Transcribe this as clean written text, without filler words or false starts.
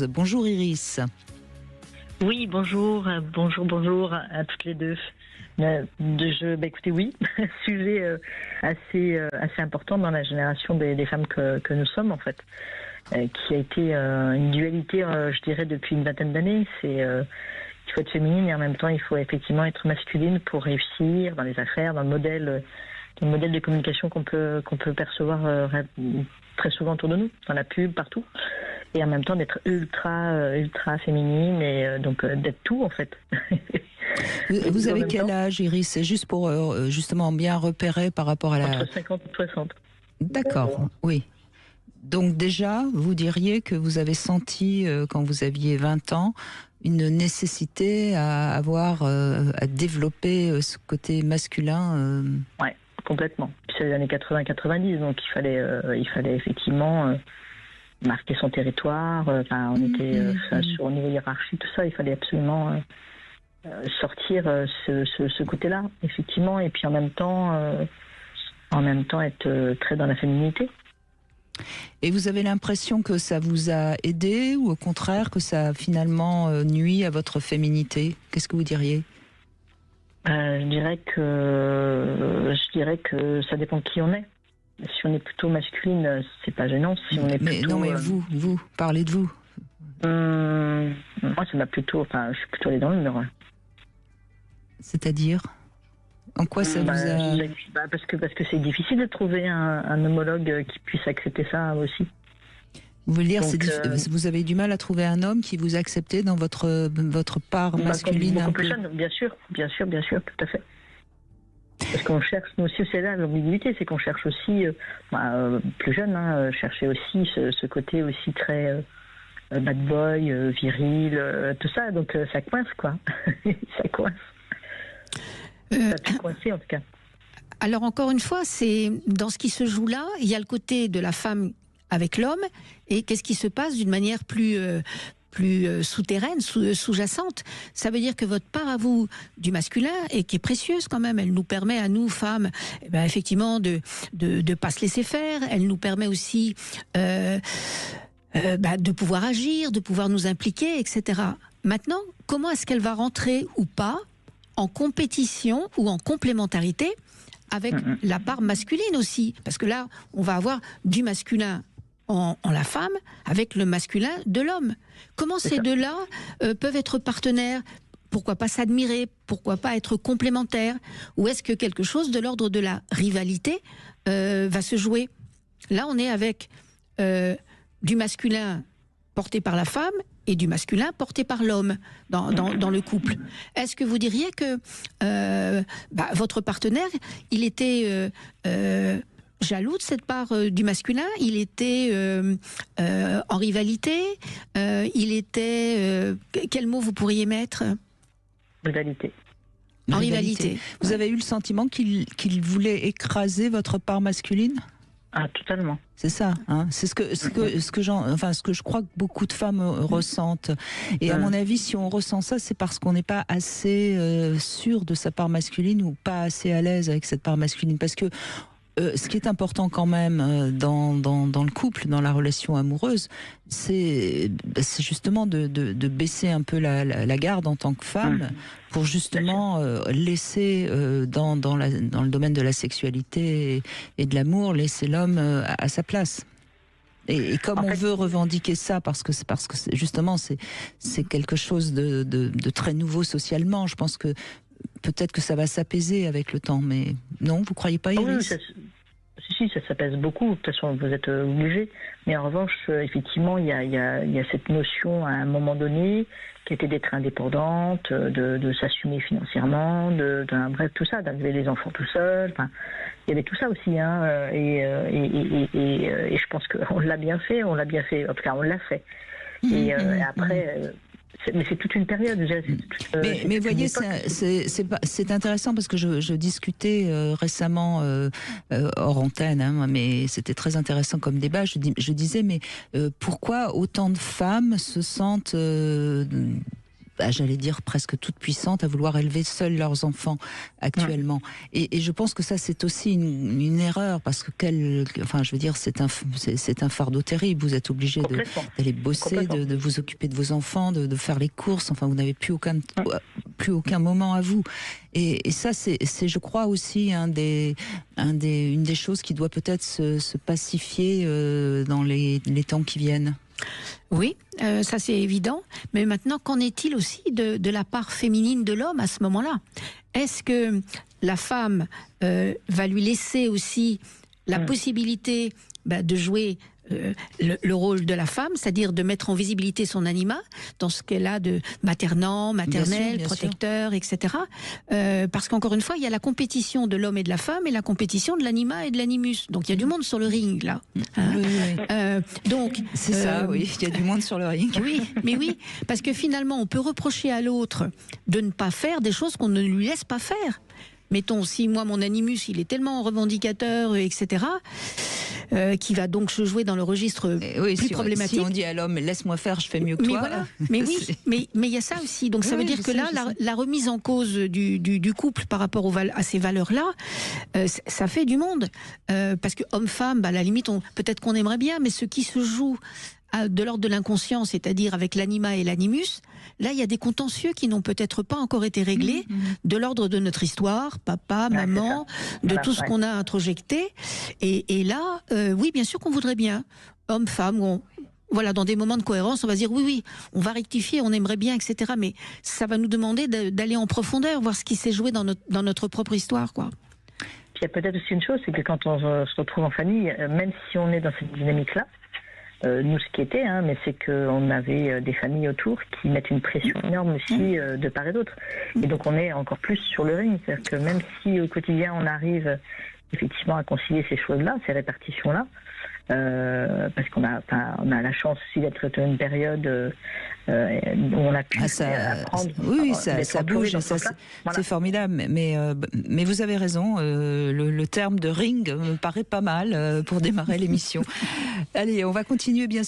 Bonjour Iris. Oui, bonjour, bonjour à toutes les deux. Écoutez, oui, sujet assez important dans la génération des femmes que nous sommes, en fait, qui a été une dualité, je dirais, depuis une vingtaine d'années. C'est il faut être féminine et en même temps, il faut effectivement être masculine pour réussir dans les affaires, dans le modèle de communication qu'on peut percevoir très souvent autour de nous, dans la pub, partout. Et en même temps d'être ultra féminine et donc d'être tout en fait. Vous avez quel âge, Iris? C'est juste pour justement bien repérer par rapport à la... Entre 50 et 60. D'accord, oui. Donc déjà, vous diriez que vous avez senti, quand vous aviez 20 ans, une nécessité à avoir, à développer ce côté masculin Ouais, complètement. C'est les années 80-90, donc il fallait effectivement... marquer son territoire, on était sur au niveau hiérarchique, tout ça, il fallait absolument sortir ce côté-là, effectivement, et puis en même temps être très dans la féminité. Et vous avez l'impression que ça vous a aidé ou au contraire que ça a finalement nuit à votre féminité? Qu'est-ce que vous diriez? Je dirais que ça dépend de qui on est. Si on est plutôt masculine, c'est pas gênant. Si on est plutôt, non, mais vous, parlez de vous. Moi, ça m'a plutôt... je suis plutôt allée dans le mur. C'est-à-dire? En quoi ça vous a... Parce que c'est difficile de trouver un homologue qui puisse accepter ça aussi. Vous voulez dire, vous avez du mal à trouver un homme qui vous accepte dans votre part masculine? Beaucoup plus jeune, bien sûr, tout à fait. Parce qu'on cherche, nous aussi, c'est là l'ambiguïté, c'est qu'on cherche aussi, plus jeune, chercher aussi ce côté aussi très bad boy, viril, tout ça, donc ça coince, quoi. Ça coince. Ça a pu coincer, en tout cas. Alors, encore une fois, c'est dans ce qui se joue là, il y a le côté de la femme avec l'homme, et qu'est-ce qui se passe d'une manière plus souterraine, sous-jacente. Ça veut dire que votre part à vous du masculin, et qui est précieuse quand même, elle nous permet à nous, femmes, effectivement, de pas se laisser faire. Elle nous permet aussi de pouvoir agir, de pouvoir nous impliquer, etc. Maintenant, comment est-ce qu'elle va rentrer ou pas en compétition ou en complémentarité avec la part masculine aussi? Parce que là, on va avoir du masculin en la femme avec le masculin de l'homme. Comment ces deux-là peuvent être partenaires? Pourquoi pas s'admirer? Pourquoi pas être complémentaires? Ou est-ce que quelque chose de l'ordre de la rivalité va se jouer? Là, on est avec du masculin porté par la femme et du masculin porté par l'homme dans le couple. Est-ce que vous diriez que votre partenaire, il était... jaloux de cette part du masculin, il était en rivalité, il était... quel mot vous pourriez mettre? Rivalité. En rivalité. Vous avez eu le sentiment qu'il voulait écraser votre part masculine? Ah, totalement. C'est ça, hein. C'est ce que je crois que beaucoup de femmes ressentent. Et à mon avis, si on ressent ça, c'est parce qu'on n'est pas assez sûr de sa part masculine ou pas assez à l'aise avec cette part masculine. Parce que ce qui est important quand même dans le couple, dans la relation amoureuse, c'est justement de baisser un peu la garde en tant que femme pour justement laisser dans le domaine de la sexualité et de l'amour, laisser l'homme à sa place. Et comme on veut revendiquer ça, parce que justement c'est quelque chose de très nouveau socialement, je pense que peut-être que ça va s'apaiser avec le temps, mais non, vous croyez pas, Iris? Si, ça s'apaise beaucoup. De toute façon, vous êtes obligé. Mais en revanche, effectivement, il y a cette notion à un moment donné qui était d'être indépendante, de s'assumer financièrement, bref, tout ça, d'élever les enfants tout seul. Enfin, il y avait tout ça aussi, hein. Et je pense qu'on l'a bien fait. En tout cas, on l'a fait. Et après. Mais c'est toute une période. Mais voyez, c'est intéressant parce que je discutais récemment hors antenne, hein, mais c'était très intéressant comme débat. Je disais, mais pourquoi autant de femmes se sentent j'allais dire presque toutes puissantes, à vouloir élever seuls leurs enfants actuellement. Et je pense que ça, c'est aussi une erreur, parce que je veux dire, c'est un fardeau terrible. Vous êtes obligé d'aller bosser, de vous occuper de vos enfants, de faire les courses. Enfin, vous n'avez plus aucun moment à vous. Et ça, c'est, je crois aussi une des choses qui doit peut-être se pacifier dans les temps qui viennent. Oui, ça c'est évident. Mais maintenant, qu'en est-il aussi de la part féminine de l'homme à ce moment-là? Est-ce que la femme va lui laisser aussi la possibilité de jouer le rôle de la femme, c'est-à-dire de mettre en visibilité son anima dans ce qu'elle a de maternel, protecteur, etc. Parce qu'encore une fois, il y a la compétition de l'homme et de la femme et la compétition de l'anima et de l'animus. Donc il y a du monde sur le ring là. Hein, oui. Donc c'est ça, oui, il y a du monde sur le ring. Oui, mais oui, parce que finalement, on peut reprocher à l'autre de ne pas faire des choses qu'on ne lui laisse pas faire. Mettons, si moi, mon animus, il est tellement revendicateur, etc., qui va donc se jouer dans le registre plus problématique. Si on dit à l'homme, laisse-moi faire, je fais mieux que toi. Voilà. Mais oui, mais il y a ça aussi. Donc ça veut dire que là, la remise en cause du couple par rapport à ces valeurs-là, ça fait du monde. Parce que homme-femme, à la limite, peut-être qu'on aimerait bien, mais ce qui se joue de l'ordre de l'inconscient, c'est-à-dire avec l'anima et l'animus, là, il y a des contentieux qui n'ont peut-être pas encore été réglés, de l'ordre de notre histoire, papa, maman, de tout ce qu'on a introjecté. Et là, oui, bien sûr qu'on voudrait bien, homme, femme, voilà, dans des moments de cohérence, on va se dire oui, on va rectifier, on aimerait bien, etc. Mais ça va nous demander d'aller en profondeur, voir ce qui s'est joué dans notre propre histoire, quoi. Puis il y a peut-être aussi une chose, c'est que quand on se retrouve en famille, même si on est dans cette dynamique-là, nous, ce qui était, mais c'est qu'on avait des familles autour qui mettent une pression énorme aussi de part et d'autre. Et donc, on est encore plus sur le ring. C'est-à-dire que même si au quotidien, on arrive effectivement à concilier ces choses-là, ces répartitions-là, parce qu'on a la chance aussi d'être dans une période où on a pu apprendre. Oui, ça bouge, c'est formidable. Mais vous avez raison, le terme de ring me paraît pas mal pour démarrer l'émission. Allez, on va continuer bien sûr.